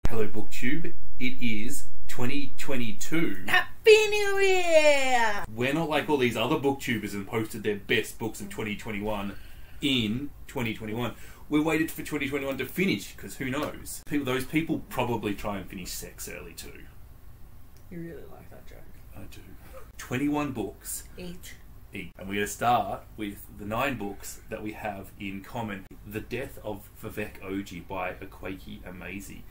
Hello BookTube, it is 2022. Happy New Year! We're not like all these other booktubers and posted their best books of 2021 in 2021. We waited for 2021 to finish, because who knows? Those people probably try and finish Sex early too. You really like that joke. I do. 21 books. Each. And we're going to start with the 9 books that we have in common. The Death of Vivek Oji by Akwaeke Emezi.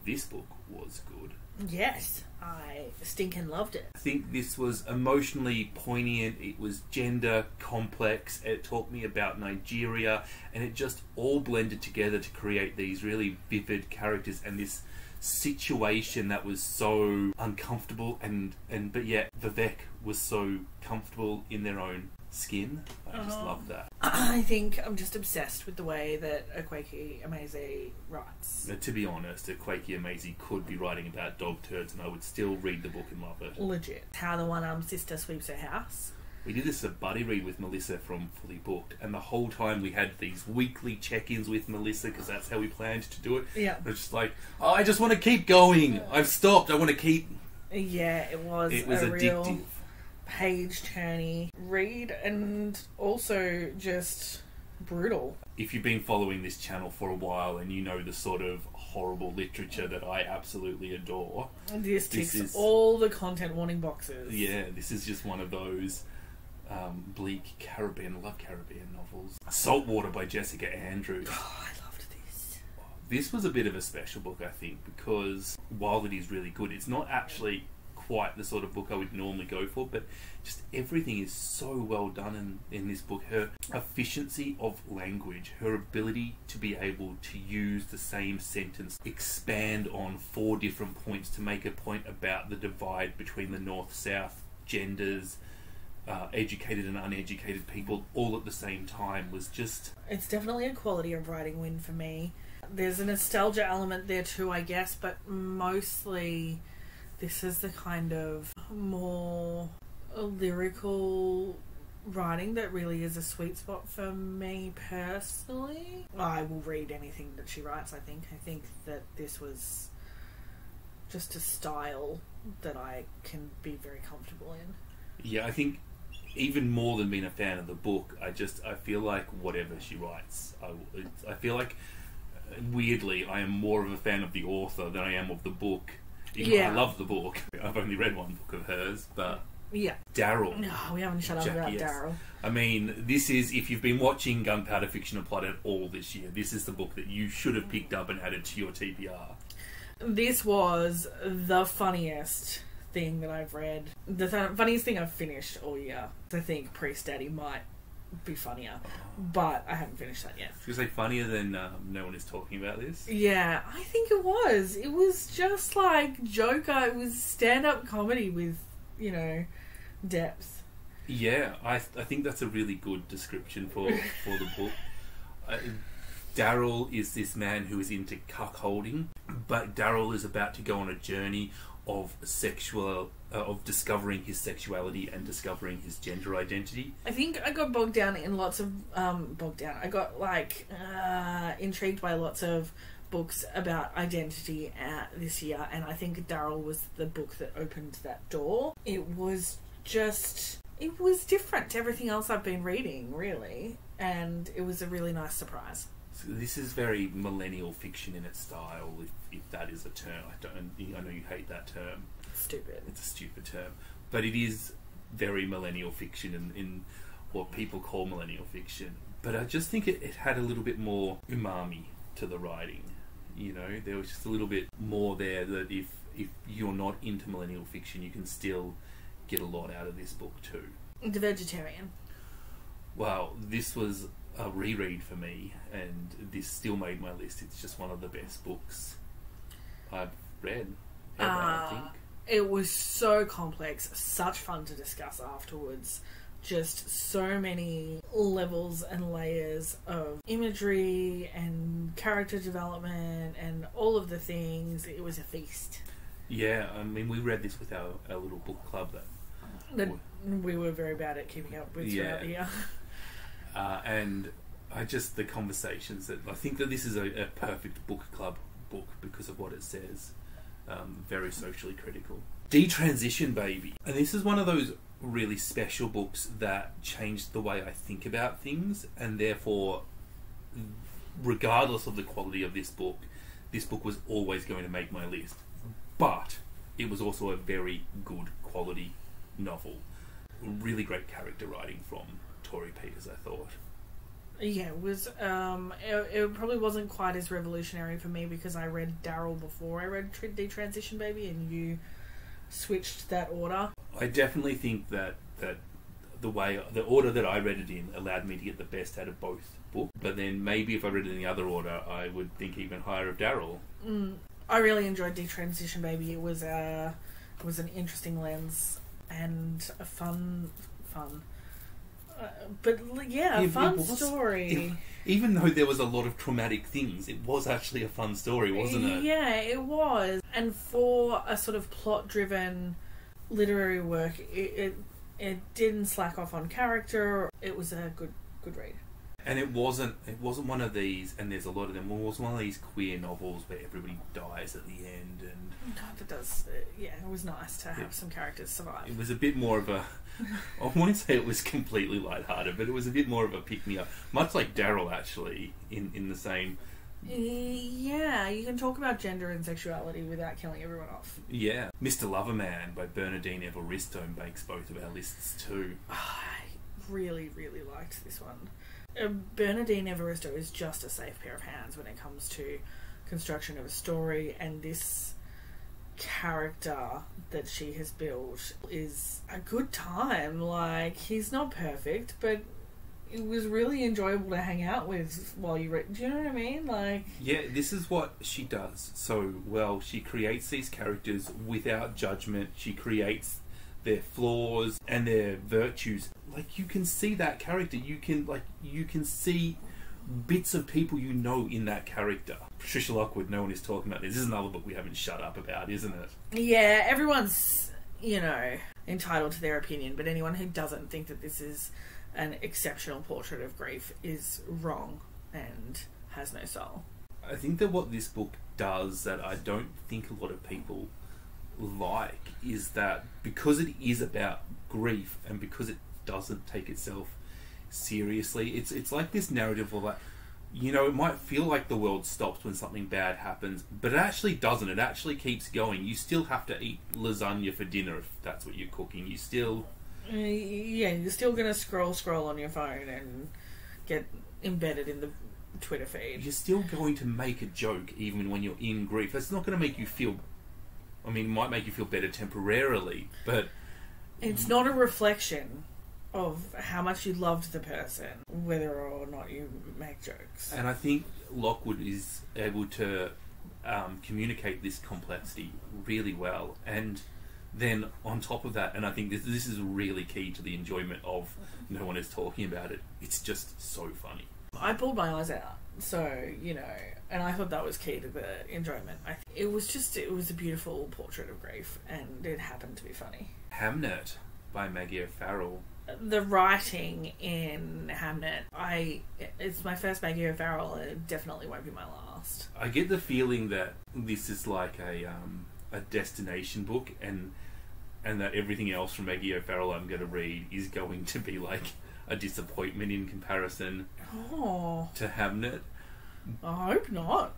This book was good. Yes, I stinking loved it. I think this was emotionally poignant, it was gender complex, it taught me about Nigeria, and it just all blended together to create these really vivid characters and this situation that was so uncomfortable but yet Vivek was so comfortable in their own skin. I just love that. I think I'm just obsessed with the way that Akwaeke Emezi writes. To be honest, Akwaeke Emezi could be writing about dog turds and I would still read the book and love it. Legit. How the one sister sweeps her house. We did this a buddy read with Melissa from Fully Booked, and the whole time we had these weekly check-ins with Melissa because that's how we planned to do it. Yeah. It was just like, oh, I just want to keep going. I've stopped. I want to keep. Yeah, it was addictive. Real page-turny read and also just brutal. If you've been following this channel for a while and you know the sort of horrible literature that I absolutely adore, this ticks all the content warning boxes. Yeah, this is just one of those bleak Caribbean novels. Saltwater by Jessica Andrews. Oh, I loved this. This was a bit of a special book, I think, because while it is really good, it's not actually quite the sort of book I would normally go for, but just everything is so well done in this book. Her efficiency of language, her ability to be able to use the same sentence, expand on 4 different points to make a point about the divide between the north-south, genders, educated and uneducated people all at the same time was just... It's definitely a quality of writing win for me. There's a nostalgia element there too, I guess, but mostly this is the kind of more lyrical writing that really is a sweet spot for me personally. I will read anything that she writes, I think. I think that this was just a style that I can be very comfortable in. Yeah, I think even more than being a fan of the book, I feel like whatever she writes, I feel like weirdly I am more of a fan of the author than I am of the book. Even though I love the book. I've only read one book of hers, but yeah, Darryl. No, we haven't shut up about Darryl. I mean, this is, if you've been watching Gunpowder Fiction and Plot at all this year, this is the book that you should have picked up and added to your TBR. This was the funniest thing that I've read. The funniest thing I've finished all year. I think Priest Daddy might be funnier, but I haven't finished that yet. Should we say funnier than No One Is Talking About This? Yeah, I think it was. It was just like Joker. It was stand-up comedy with, depth. Yeah, I think that's a really good description for the book. Darryl is this man who is into cuckolding, but Darryl is about to go on a journey of discovering his sexuality and discovering his gender identity. I think I got bogged down in lots of I got intrigued by lots of books about identity this year, and I think Darryl was the book that opened that door. It was different to everything else I've been reading, really, and it was a really nice surprise. So this is very millennial fiction in its style, if that is a term. I know you hate that term. Stupid. It's a stupid term. But it is very millennial fiction in what people call millennial fiction. But I just think it had a little bit more umami to the writing. There was just a little bit more there that if you're not into millennial fiction, you can still get a lot out of this book too. The Vegetarian. Well, this was a reread for me, and this still made my list. It's just one of the best books I've read ever, I think. It was so complex, such fun to discuss afterwards. Just so many levels and layers of imagery and character development and all of the things. It was a feast. Yeah, I mean, we read this with our little book club that we were very bad at keeping up with throughout the year. And the conversations that I think that this is a perfect book club book because of what it says. Very socially critical. Detransition, baby. And this is one of those really special books that changed the way I think about things, and therefore, regardless of the quality of this book was always going to make my list. But it was also a very good quality novel. Really great character writing from Torrey Peters, I thought. Yeah, it was. It probably wasn't quite as revolutionary for me because I read Darryl before I read Detransition, baby, and you switched that order. I definitely think that the order that I read it in allowed me to get the best out of both books. But then maybe if I read it in the other order, I would think even higher of Darryl. I really enjoyed Detransition, baby. It was an interesting lens and a fun. But yeah, a fun story. Even though there was a lot of traumatic things, it was actually a fun story, wasn't it? Yeah, it was. And for a sort of plot-driven literary work, it didn't slack off on character. It was a good read. And it wasn't one of these, and there's a lot of them. It was one of these queer novels where everybody dies at the end, and that does. Yeah, it was nice to have some characters survive. It was a bit more of a. I won't say it was completely lighthearted, but it was a bit more of a pick-me-up, much like Darryl actually, in the same. Yeah, you can talk about gender and sexuality without killing everyone off. Yeah, Mr. Loverman by Bernadine Everisto makes both of our lists too. I really, really liked this one. Bernadine Everisto is just a safe pair of hands when it comes to construction of a story, and this character that she has built is a good time. Like, he's not perfect, but it was really enjoyable to hang out with while you read. Do you know what I mean? Like, yeah, this is what she does so well. She creates these characters without judgment. She creates their flaws and their virtues. Like, you can see that character. You can see bits of people you know in that character. Patricia Lockwood, no one is talking about this. This is another book we haven't shut up about, isn't it? Yeah, everyone's, entitled to their opinion, but anyone who doesn't think that this is an exceptional portrait of grief is wrong and has no soul. I think that what this book does that I don't think a lot of people like is that because it is about grief and because it doesn't take itself seriously, it's like this narrative of like, it might feel like the world stops when something bad happens, but it actually doesn't. It actually keeps going. You still have to eat lasagna for dinner if that's what you're cooking. You still... Yeah, you're still going to scroll on your phone and get embedded in the Twitter feed. You're still going to make a joke even when you're in grief. That's not going to make you feel... I mean, it might make you feel better temporarily, but... It's not a reflection of how much you loved the person, whether or not you make jokes. And I think Lockwood is able to communicate this complexity really well. And then on top of that, and I think this is really key to the enjoyment of No One Is Talking About It, it's just so funny. I pulled my eyes out, so, and I thought that was key to the enjoyment. It was a beautiful portrait of grief, and it happened to be funny. Hamnet by Maggie O'Farrell. The writing in Hamnet, it's my first Maggie O'Farrell, and it definitely won't be my last. I get the feeling that this is like a destination book, and that everything else from Maggie O'Farrell I'm going to read is going to be like a disappointment in comparison to Hamnet. I hope not.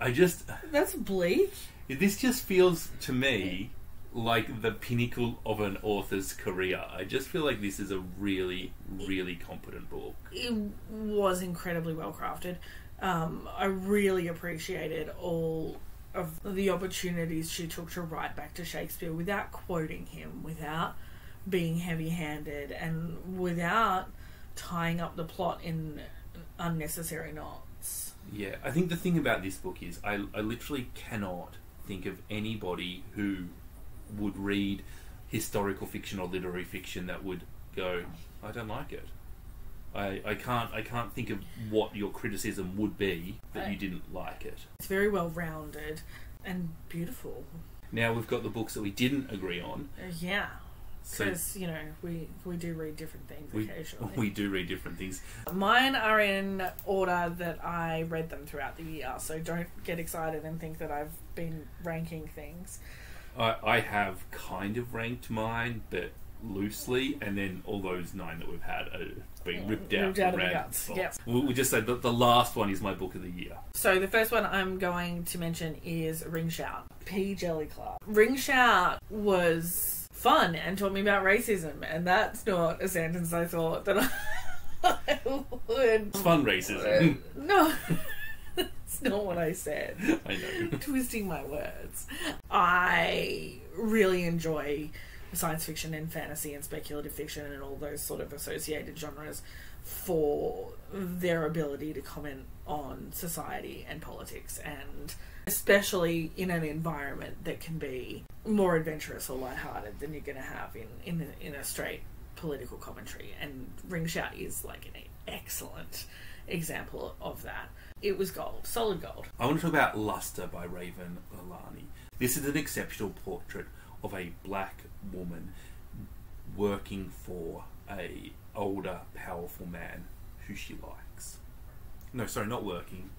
That's bleak. This just feels to me like the pinnacle of an author's career. I just feel like this is a really, really competent book. It was incredibly well crafted. I really appreciated all of the opportunities she took to write back to Shakespeare without quoting him, without being heavy-handed, and without tying up the plot in unnecessary knots. Yeah, I think the thing about this book is I literally cannot think of anybody who would read historical fiction or literary fiction that would go, I don't like it. I can't think of what your criticism would be that you didn't like it. It's very well rounded and beautiful. Now we've got the books that we didn't agree on. Yeah. Because, you know, we do read different things occasionally. We do read different things. Mine are in order that I read them throughout the year, so don't get excited and think that I've been ranking things. I have kind of ranked mine, but loosely, and then all those 9 that we've had are being ripped out of the guts. Yep. We just said that the last one is my book of the year. So the first one I'm going to mention is Ring Shout, P. Djeli Clark. Ring Shout was fun and taught me about racism, and that's not a sentence I thought that I would. It's fun racism. No. That's not what I said. I know. Twisting my words. I really enjoy science fiction and fantasy and speculative fiction and all those sort of associated genres for their ability to comment on society and politics, and especially in an environment that can be more adventurous or lighthearted than you're going to have in a straight political commentary. And Ring Shout is like an excellent example of that. It was gold, solid gold. I want to talk about Luster by Raven Alani. This is an exceptional portrait of a black woman working for a older, powerful man who she likes. No, sorry, not working.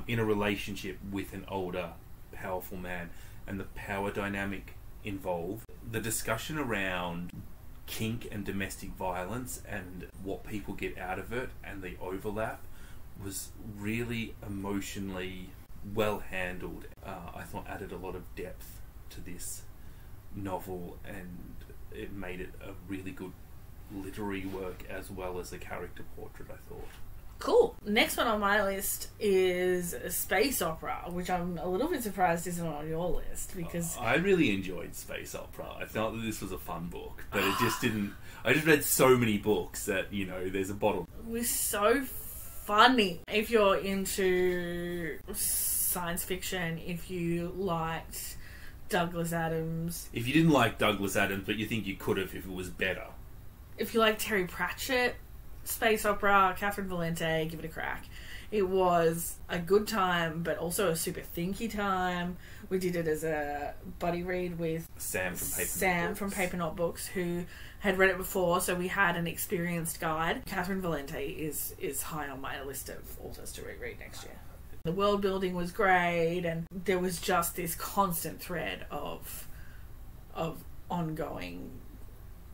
In a relationship with an older, powerful man, and the power dynamic involved. The discussion around kink and domestic violence and what people get out of it and the overlap was really emotionally well handled. I thought added a lot of depth to this novel, and it made it a really good literary work as well as a character portrait, I thought. Cool. Next one on my list is a space opera, which I'm a little bit surprised isn't on your list, because I really enjoyed space opera. I felt that this was a fun book, but it just didn't. I just read so many books that, you know, there's a bottle. It was so funny. If you're into science fiction, if you liked Douglas Adams, if you didn't like Douglas Adams, but you think you could have if it was better, if you like Terry Pratchett, space opera, Catherynne Valente, give it a crack. It was a good time, but also a super thinky time. We did it as a buddy read with Sam from Paper Notebooks, who had read it before, so we had an experienced guide. Catherynne Valente is high on my list of authors to reread next year. The world building was great, and there was just this constant thread of ongoing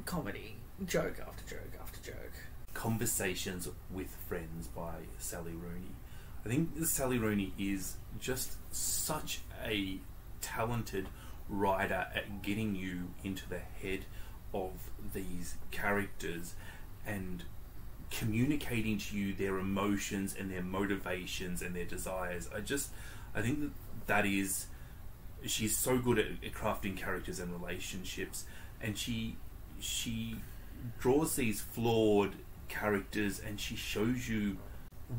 comedy, joke after joke after joke. Conversations with Friends by Sally Rooney. I think Sally Rooney is just such a talented writer at getting you into the head of these characters and communicating to you their emotions and their motivations and their desires. I think that is, she's so good at crafting characters and relationships, and she draws these flawed characters and she shows you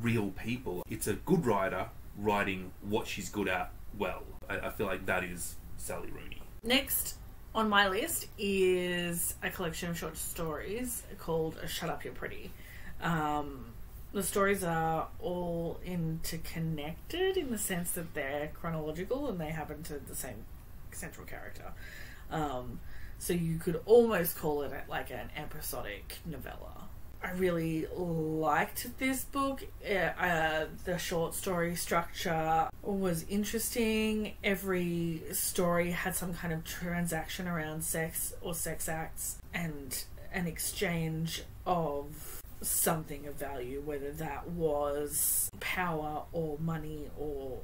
real people. It's a good writer writing what she's good at well. I feel like that is Sally Rooney. Next on my list is a collection of short stories called Shut Up, You're Pretty. The stories are all interconnected in the sense that they're chronological and they happen to the same central character. So you could almost call it like an episodic novella. I really liked this book. The short story structure was interesting. Every story had some kind of transaction around sex or sex acts and an exchange of something of value, whether that was power or money or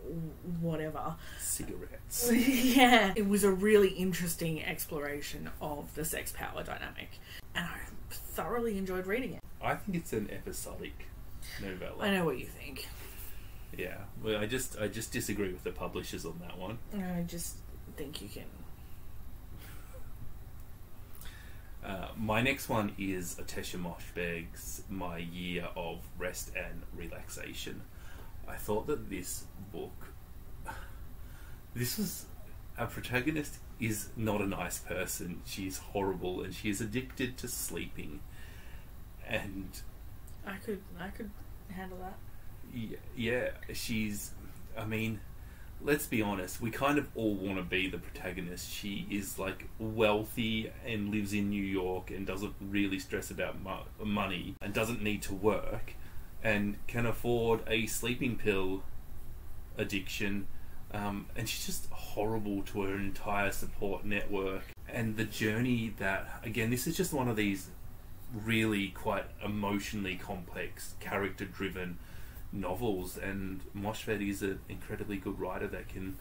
whatever. Cigarettes. Yeah. It was a really interesting exploration of the sex power dynamic, and I thoroughly enjoyed reading it. I think it's an episodic novella. I know what you think. Yeah, well, I just disagree with the publishers on that one. I just think you can. My next one is Atesha Moshfegh's My Year of Rest and Relaxation. I thought that this book, this was, our protagonist is not a nice person. She's horrible and she is addicted to sleeping. And I could handle that. Yeah, she's, I mean, let's be honest, we kind of all want to be the protagonist. She is like wealthy and lives in New York and doesn't really stress about money and doesn't need to work and can afford a sleeping pill addiction, and she's just horrible to her entire support network. And the journey that, again, this is just one of these really quite emotionally complex, character driven novels, and Moshfegh is an incredibly good writer that can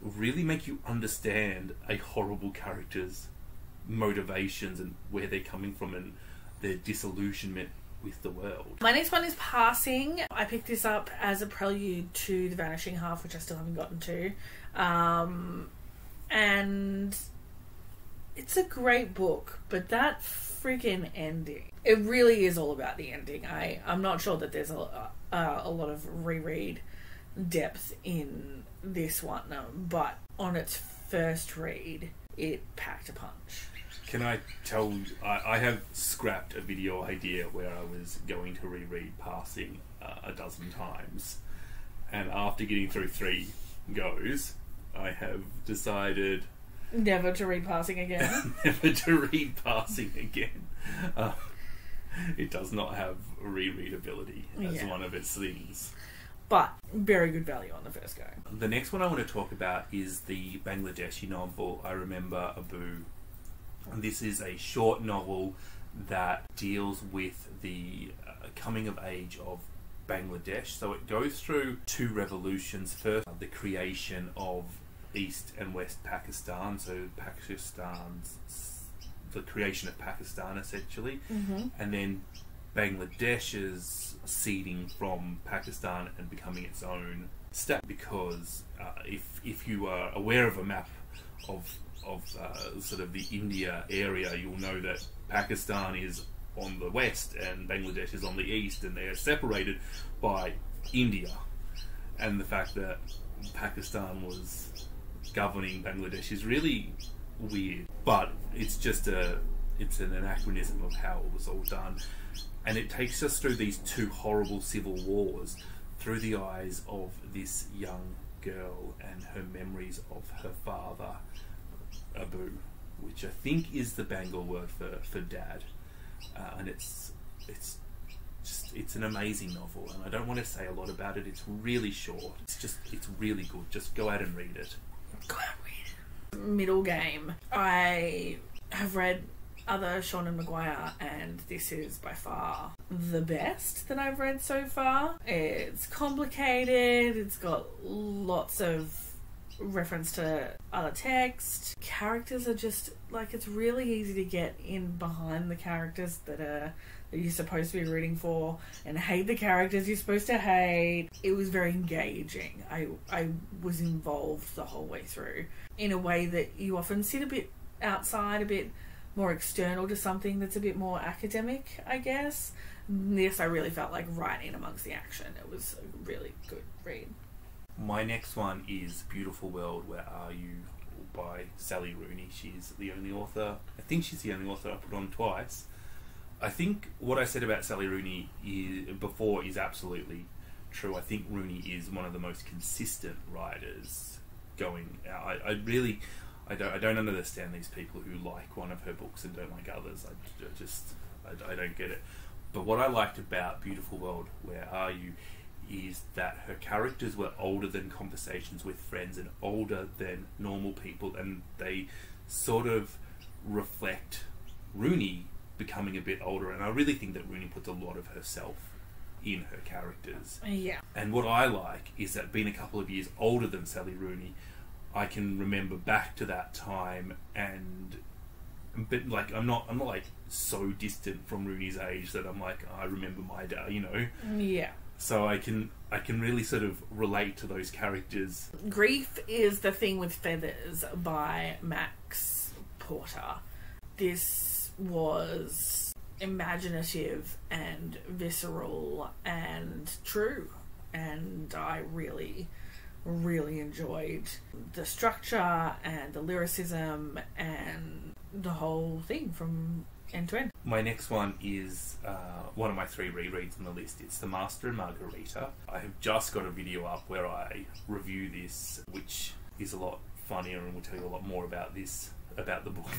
really make you understand a horrible character's motivations and where they're coming from and their disillusionment with the world. My next one is Passing. I picked this up as a prelude to The Vanishing Half, which I still haven't gotten to. And it's a great book, but that freaking ending. It really is all about the ending. I'm not sure that there's a lot of reread depth in this one, but on its first read, it packed a punch. Can I tell you, I have scrapped a video idea where I was going to reread Passing a dozen times, and after getting through 3 goes, I have decided never to read Passing again. Never to read Passing again. It does not have rereadability as one of its things. But very good value on the first go. The next one I want to talk about is the Bangladeshi novel I Remember Abu. And this is a short novel that deals with the coming of age of Bangladesh. So it goes through 2 revolutions. First, the creation of East and West Pakistan, so the creation of Pakistan essentially, and then Bangladesh's seeding from Pakistan and becoming its own state. Because if you are aware of a map of sort of the India area, you'll know that Pakistan is on the west and Bangladesh is on the east, and they are separated by India. And the fact that Pakistan was governing Bangladesh is really weird, but it's just it's an anachronism of how it was all done. And it takes us through these 2 horrible civil wars through the eyes of this young girl and her memories of her father, Abu, which I think is the Bengal word for dad. And it's an amazing novel, and I don't want to say a lot about it. It's really short. It's really good. Just go out and read it. Go out and read it. Middlegame. I have read other Sean and McGuire, and this is by far the best that I've read so far. It's complicated. It's got lots of reference to other text. Characters are just like, it's really easy to get in behind the characters that you're supposed to be rooting for and hate the characters you're supposed to hate. It was very engaging. I was involved the whole way through in a way that you often sit a bit outside, a bit more external to something that's a bit more academic, I guess. This I really felt like right in amongst the action. It was a really good read. My next one is Beautiful World, Where Are You? By Sally Rooney. She's the only author. I think she's the only author I put on twice. I think what I said about Sally Rooney before is absolutely true. I think Rooney is one of the most consistent writers going. I don't understand these people who like one of her books and don't like others. I don't get it. But what I liked about Beautiful World, Where Are You? Is that her characters were older than Conversations with Friends and older than normal people, and they sort of reflect Rooney becoming a bit older, and I really think that Rooney puts a lot of herself in her characters. Yeah. And what I like is that being a couple of years older than Sally Rooney, I can remember back to that time, but like I'm not like so distant from Rooney's age that I'm like, I remember my day, you know. Yeah. So I can really sort of relate to those characters. Grief is the Thing with Feathers by Max Porter. This was imaginative and visceral and true, and I really, really enjoyed the structure and the lyricism and the whole thing from end to end. My next one is one of my 3 rereads on the list. It's The Master and Margarita. I have just got a video up where I review this, which is a lot funnier and will tell you a lot more about the book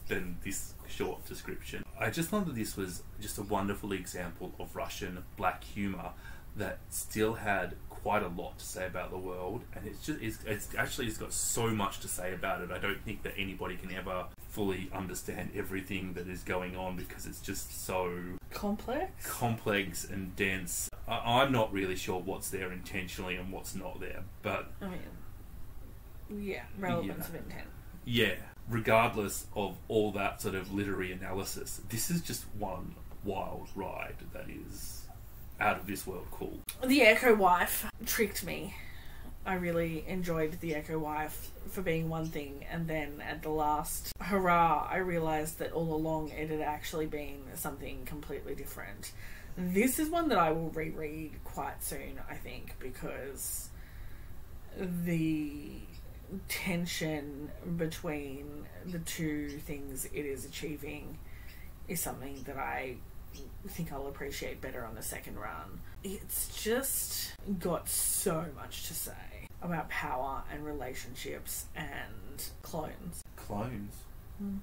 than this short description. I just thought that this was just a wonderful example of Russian black humour that still had quite a lot to say about the world, and it's actually got so much to say about it. I don't think that anybody can ever fully understand everything that is going on because it's just so complex and dense. I'm not really sure what's there intentionally and what's not there, but I mean, yeah, relevance of intent. Yeah, regardless of all that sort of literary analysis, this is just one wild ride that is out of this world cool. The Echo Wife tricked me. I really enjoyed The Echo Wife for being one thing, and then at the last hurrah, I realised that all along it had actually been something completely different. This is one that I will reread quite soon, I think, because the tension between the two things it is achieving is something that I think I'll appreciate better on the second run. It's just got so much to say about power and relationships and clones. Clones? Mm.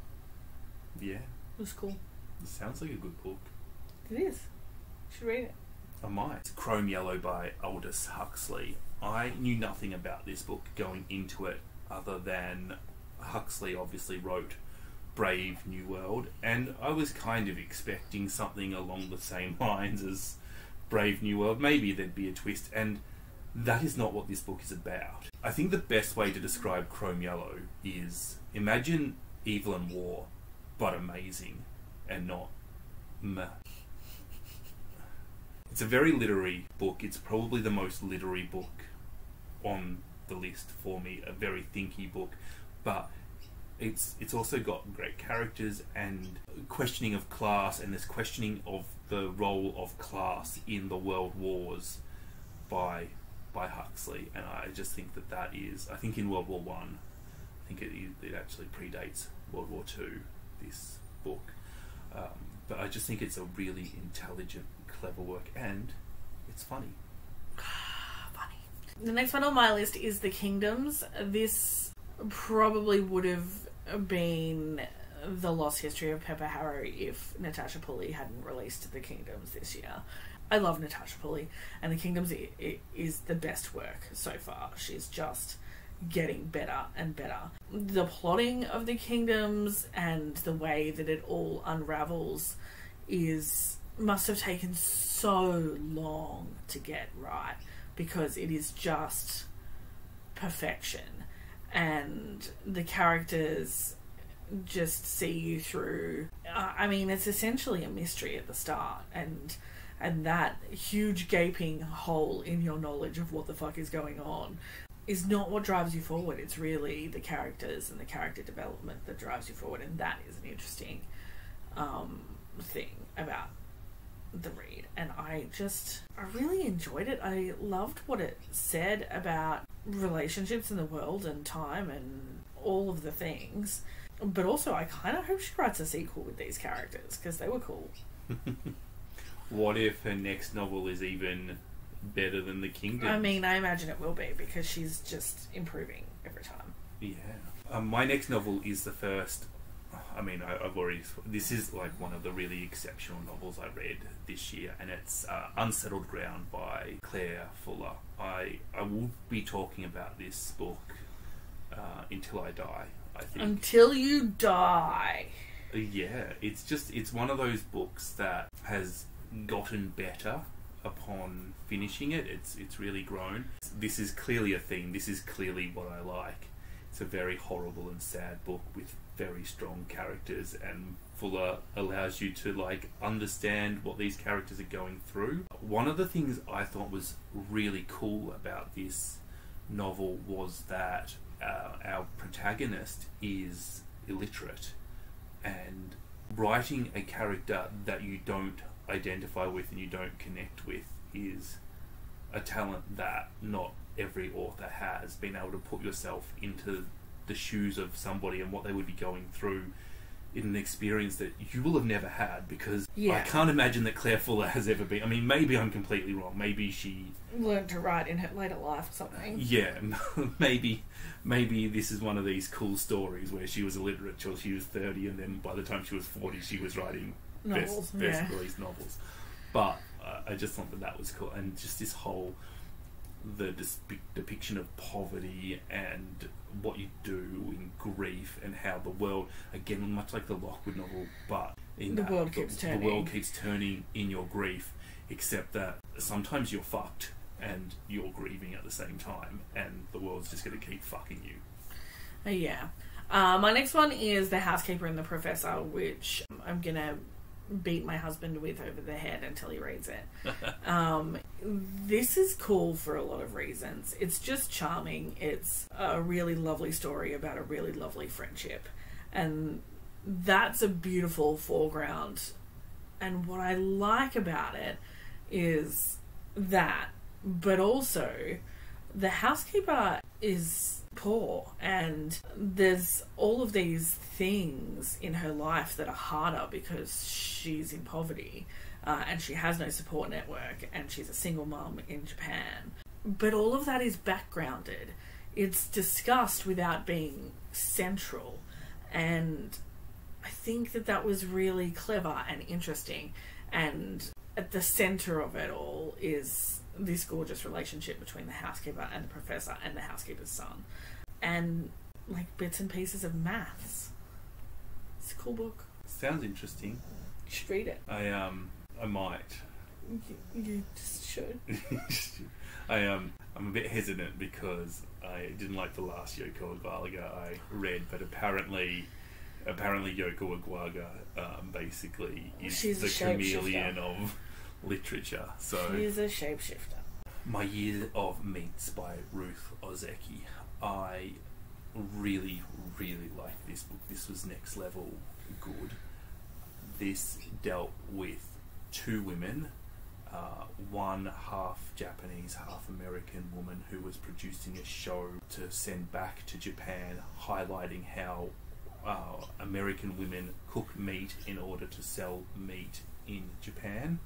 Yeah. It was cool. It sounds like a good book. It is. You should read it. I might. It's Chrome Yellow by Aldous Huxley. I knew nothing about this book going into it other than Huxley obviously wrote Brave New World, and I was kind of expecting something along the same lines as Brave New World. Maybe there'd be a twist, and that is not what this book is about. I think the best way to describe Chrome Yellow is imagine Evil and War, but amazing, and not meh. It's a very literary book. It's probably the most literary book on the list for me, a very thinky book, but it's also got great characters and questioning of class, and this questioning of the role of class in the world wars by Huxley. And I just think that is, I think in World War One, I think it actually predates World War Two, this book, but I just think it's a really intelligent, clever work, and it's funny. Funny. The next one on my list is The Kingdoms. This probably would have been The Lost History of Pepper Harrow if Natasha Pulley hadn't released The Kingdoms this year. I love Natasha Pulley, and The Kingdoms is the best work so far. She's just getting better and better. The plotting of The Kingdoms and the way that it all unravels must have taken so long to get right, because it is just perfection, and the characters just see you through. I mean, it's essentially a mystery at the start, and that huge gaping hole in your knowledge of what the fuck is going on is not what drives you forward. It's really the characters and the character development that drives you forward, and that is an interesting thing about the read. And I really enjoyed it. I loved what it said about relationships in the world and time and all of the things, but also I kind of hope she writes a sequel with these characters, because they were cool. What if her next novel is even better than The Kingdom? I mean, I imagine it will be, because she's just improving every time. Yeah. My next novel is the first. I mean, I've already. This is like one of the really exceptional novels I read this year, and it's Unsettled Ground by Claire Fuller. I will be talking about this book until I die, I think. Until you die. Yeah, it's one of those books that has gotten better upon finishing it. It's really grown. This is clearly a theme. This is clearly what I like. It's a very horrible and sad book with very strong characters, and Fuller allows you to understand what these characters are going through. One of the things I thought was really cool about this novel was that our protagonist is illiterate, and writing a character that you don't identify with and you don't connect with is a talent that not every author has. Being able to put yourself into the shoes of somebody and what they would be going through in an experience that you will have never had, because Yeah. I can't imagine that Claire Fuller has ever been. I mean, maybe I'm completely wrong. Maybe she learned to write in her later life or something. Yeah, maybe this is one of these cool stories where she was illiterate till she was 30, and then by the time she was 40, she was writing Novels, best released novels. But I just thought that was cool, and just this whole depiction of poverty and what you do in grief, and how the world, again, much like the Lockwood novel, but in The world keeps turning. The world keeps turning in your grief, except that sometimes you're fucked and you're grieving at the same time, and the world's just going to keep fucking you. Yeah. My next one is The Housekeeper and the Professor, which I'm going to beat my husband with over the head until he reads it. This is cool for a lot of reasons. It's just charming. It's a really lovely story about a really lovely friendship. And that's a beautiful foreground. And what I like about it is that, but also the housekeeper is poor, and there's all of these things in her life that are harder because she's in poverty, and she has no support network, and she's a single mum in Japan. But all of that is backgrounded. It's discussed without being central, and I think that was really clever and interesting. And at the centre of it all is this gorgeous relationship between the housekeeper and the professor and the housekeeper's son, and like bits and pieces of maths. It's a cool book. Sounds interesting. You should read it. I might. You just should. I'm a bit hesitant because I didn't like the last Yoko Agwalaga I read, but apparently Yoko Agwalaga basically is She's the a shapeshifter. chameleon of literature. So She's a shapeshifter. My Year of Meats by Ruth Ozeki. I really, really liked this book. This was next level good. This dealt with two women, one half Japanese, half American woman who was producing a show to send back to Japan, highlighting how American women cook meat in order to sell meat in Japan.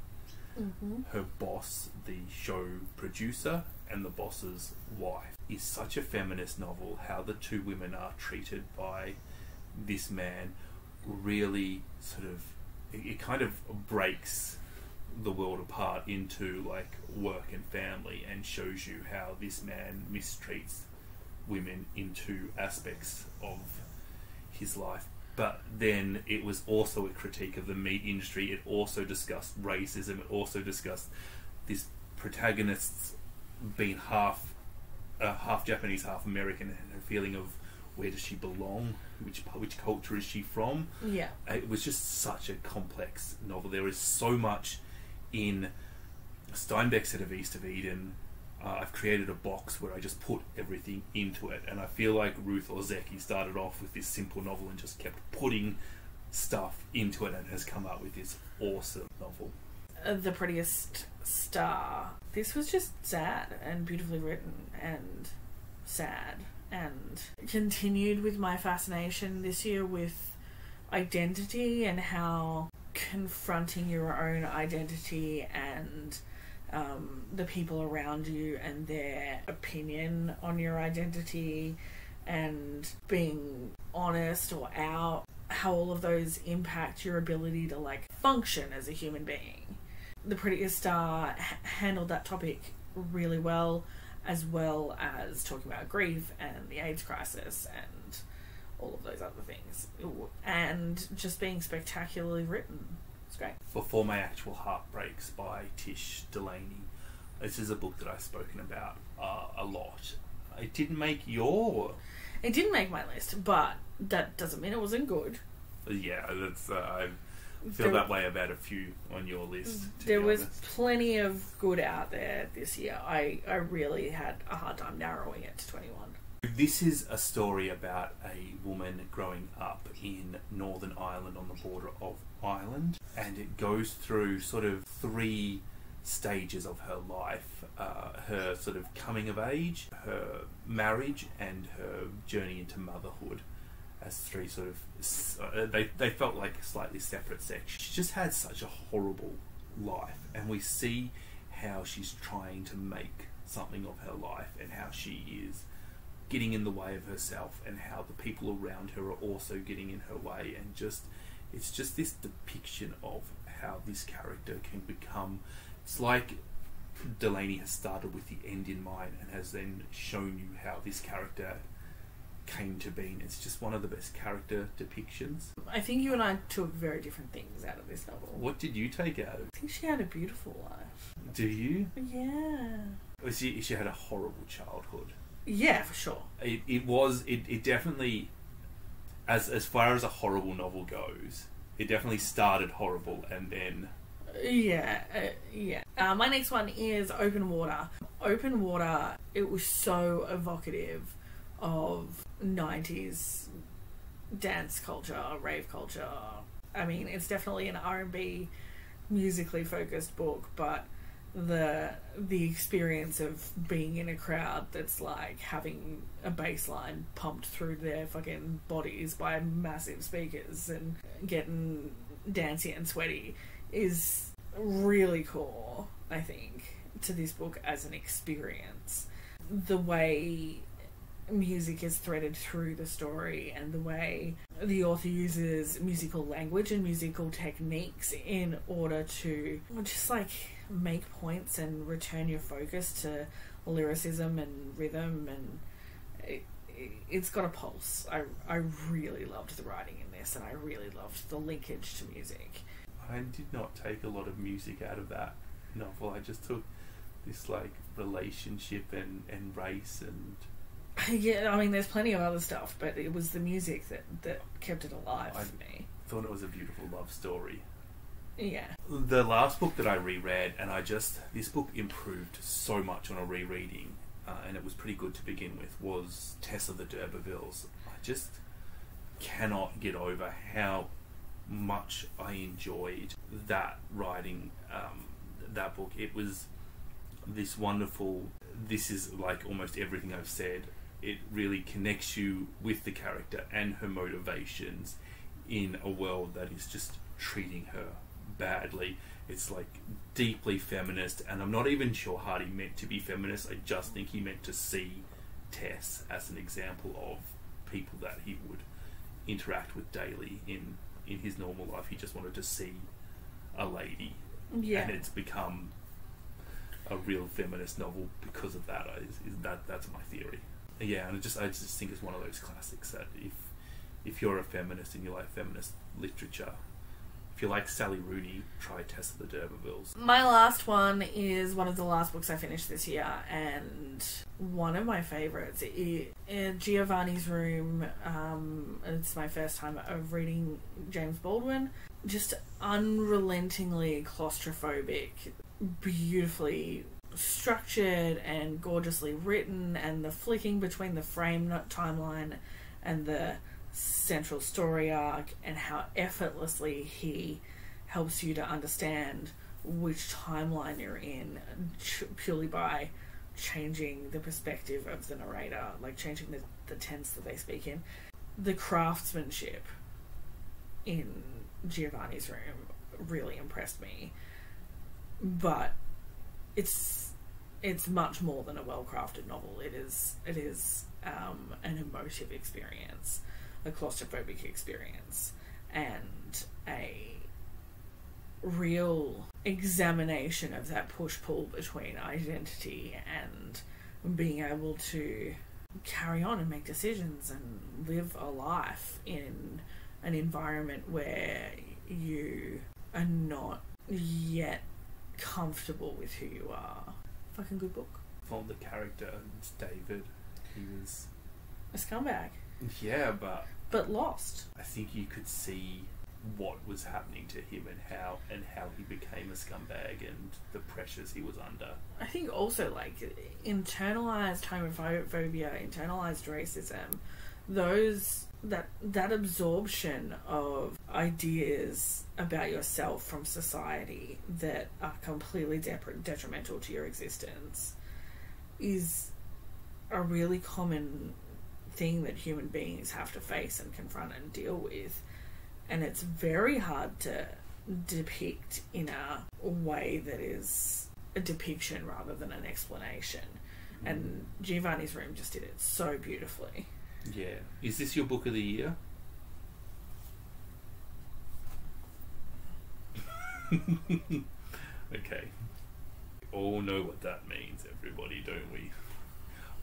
Mm-hmm. Her boss, the show producer, and the boss's wife, is such a feminist novel. How the two women are treated by this man really sort of, it kind of breaks the world apart into like work and family, and shows you how this man mistreats women in two aspects of his life. But then it was also a critique of the meat industry. It also discussed racism. It also discussed this protagonist's being half Japanese, half American, and her feeling of where does she belong, which culture is she from. Yeah. It was just such a complex novel. There is so much in Steinbeck said of East of Eden. I've created a box where I just put everything into it, and I feel like Ruth Ozeki started off with this simple novel and just kept putting stuff into it, and has come up with this awesome novel. The Prettiest Star. This was just sad and beautifully written and sad, and continued with my fascination this year with identity and how confronting your own identity and the people around you and their opinion on your identity, and being honest or out, how all of those impact your ability to like function as a human being. The Prettiest Star handled that topic really well as talking about grief and the AIDS crisis and all of those other things, and just being spectacularly written. It's great. Before My Actual Heart Breaks by Tish Delaney. This is a book that I've spoken about a lot. It didn't make It didn't make my list, but that doesn't mean it wasn't good. Yeah, that's I feel that way about a few on your list. There was plenty of good out there this year. I really had a hard time narrowing it to 21. This is a story about a woman growing up in Northern Ireland on the border of Ireland, and it goes through sort of 3 stages of her life. Her sort of coming of age, her marriage, and her journey into motherhood as three sort of they felt like slightly separate sections. She just had such a horrible life, and we see how she's trying to make something of her life, and how she is getting in the way of herself, and how the people around her are also getting in her way, and it's just this depiction of how this character can become. It's like Delaney has started with the end in mind and has then shown you how this character came to be. And it's just one of the best character depictions. I think you and I took very different things out of this novel. What did you take out of it? I think she had a beautiful life. Do you? Yeah. She had a horrible childhood. Yeah, for sure. It definitely, as far as a horrible novel goes, it definitely started horrible and then... Yeah. My next one is Open Water. Open Water, it was so evocative of 90s dance culture, rave culture. I mean, it's definitely an R&B musically focused book, but the experience of being in a crowd that's like having a bass line pumped through their fucking bodies by massive speakers and getting dancey and sweaty is really core, I think, to this book as an experience. The way music is threaded through the story, and the way the author uses musical language and musical techniques in order to just like make points and return your focus to lyricism and rhythm, and it's got a pulse. I really loved the writing in this, and I really loved the linkage to music. I did not take a lot of music out of that novel. I just took this like relationship and race and... Yeah, I mean, there's plenty of other stuff, but it was the music that kept it alive for me. I thought it was a beautiful love story. Yeah. The last book that I reread, and this book improved so much on a rereading, and it was pretty good to begin with, was Tessa the Derbyvilles. I just cannot get over how much I enjoyed that writing, that book. It was this wonderful... This is like almost everything I've said. It really connects you with the character and her motivations in a world that is just treating her badly. It's like deeply feminist, and I'm not even sure Hardy meant to be feminist. I just think he meant to see Tess as an example of people that he would interact with daily in his normal life. He just wanted to see a lady. Yeah. And it's become a real feminist novel because of that. That's my theory. Yeah, and I just think it's one of those classics that if you're a feminist and you like feminist literature, if you like Sally Rooney, try Tessa the Derbyvilles. My last one is one of the last books I finished this year, and one of my favourites. In Giovanni's Room, it's my first time of reading James Baldwin. Just unrelentingly claustrophobic, beautifully structured and gorgeously written, and the flicking between the frame timeline and the central story arc, and how effortlessly he helps you to understand which timeline you're in purely by changing the perspective of the narrator, like changing the tense that they speak in. The craftsmanship in Giovanni's Room really impressed me, but it's much more than a well-crafted novel. It is an emotive experience, a claustrophobic experience, and a real examination of that push-pull between identity and being able to carry on and make decisions and live a life in an environment where you are not yet comfortable with who you are. Fucking good book. From the character, it's David. He was a scumbag. Yeah, but lost. I think you could see what was happening to him and how he became a scumbag and the pressures he was under. I think also like internalized homophobia, internalized racism, that absorption of ideas about yourself from society that are completely detrimental to your existence is a really common thing that human beings have to face and confront and deal with. And it's very hard to depict in a way that is a depiction rather than an explanation. And Giovanni's Room just did it so beautifully. Yeah. Is this your book of the year? Okay. All know what that means, everybody, don't we?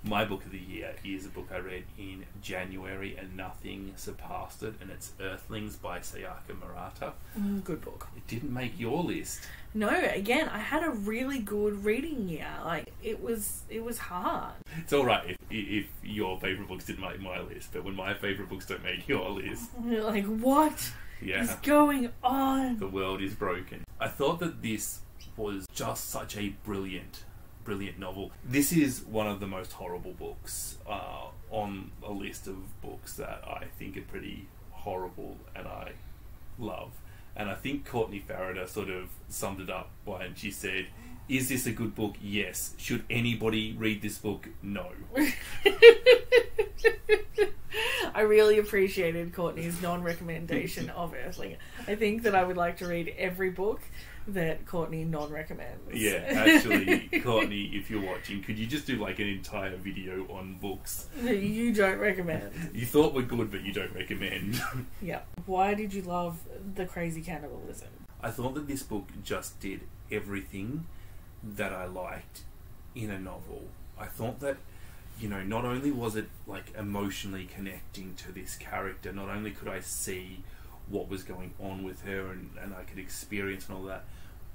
My book of the year is a book I read in January and nothing surpassed it, and it's Earthlings by Sayaka Murata. Good book. It didn't make your list. No, again, I had a really good reading year. Like, it was hard. It's alright if your favourite books didn't make my list, but when my favourite books don't make your list... You're like, what is going on? The world is broken. I thought that this was just such a brilliant novel. This is one of the most horrible books on a list of books that I think are pretty horrible and I love. And I think Courtney Farrader sort of summed it up when she said, is this a good book? Yes. Should anybody read this book? No. I really appreciated Courtney's non-recommendation of Earthling. I think that I would like to read every book that Courtney non-recommends. Yeah, actually, Courtney, if you're watching, could you just do like an entire video on books that you don't recommend? You thought were good, but you don't recommend. Yeah. Why did you love the crazy cannibalism? I thought that this book just did everything that I liked in a novel. I thought that, you know, not only was it like emotionally connecting to this character, not only could I see what was going on with her and I could experience and all that,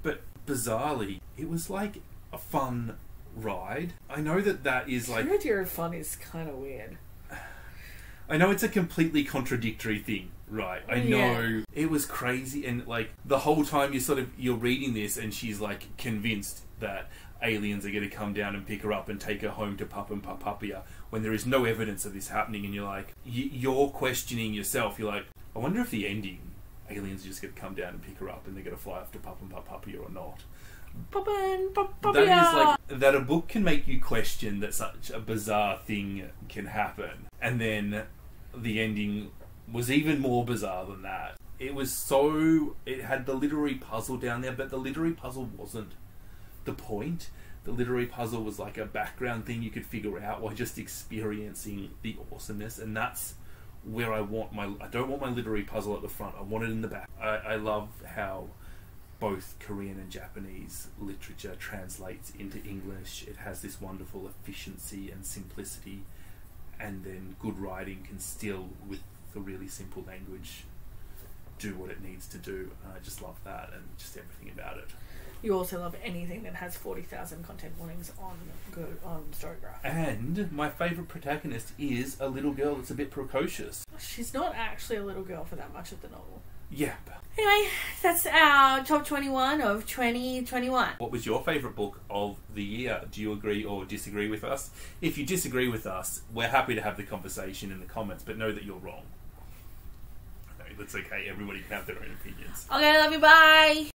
but bizarrely, it was like a fun ride. I know that is like... The idea of fun is kind of weird. I know it's a completely contradictory thing, right? I know it was crazy, and like the whole time you're reading this and she's like convinced that aliens are going to come down and pick her up and take her home to Papa and Papapia when there is no evidence of this happening, and you're like, you're questioning yourself. You're like, I wonder if the ending, aliens are just going to come down and pick her up and they're going to fly off to Papa and Papapia or not. Papa and Papapia! That is like, that a book can make you question that such a bizarre thing can happen. And then the ending was even more bizarre than that. It had the literary puzzle down there, but the literary puzzle wasn't the point. The literary puzzle was like a background thing you could figure out while just experiencing the awesomeness, and that's where I don't want my literary puzzle at the front. I want it in the back. I love how both Korean and Japanese literature translates into English. It has this wonderful efficiency and simplicity, and then good writing can still, with a really simple language, do what it needs to do. I just love that and just everything about it. You also love anything that has 40,000 content warnings on Storygraph. And my favourite protagonist is a little girl that's a bit precocious. She's not actually a little girl for that much of the novel. Yeah. Anyway, that's our top 21 of 2021. What was your favourite book of the year? Do you agree or disagree with us? If you disagree with us, we're happy to have the conversation in the comments, but know that you're wrong. No, that's okay. Everybody can have their own opinions. Okay, love you. Bye.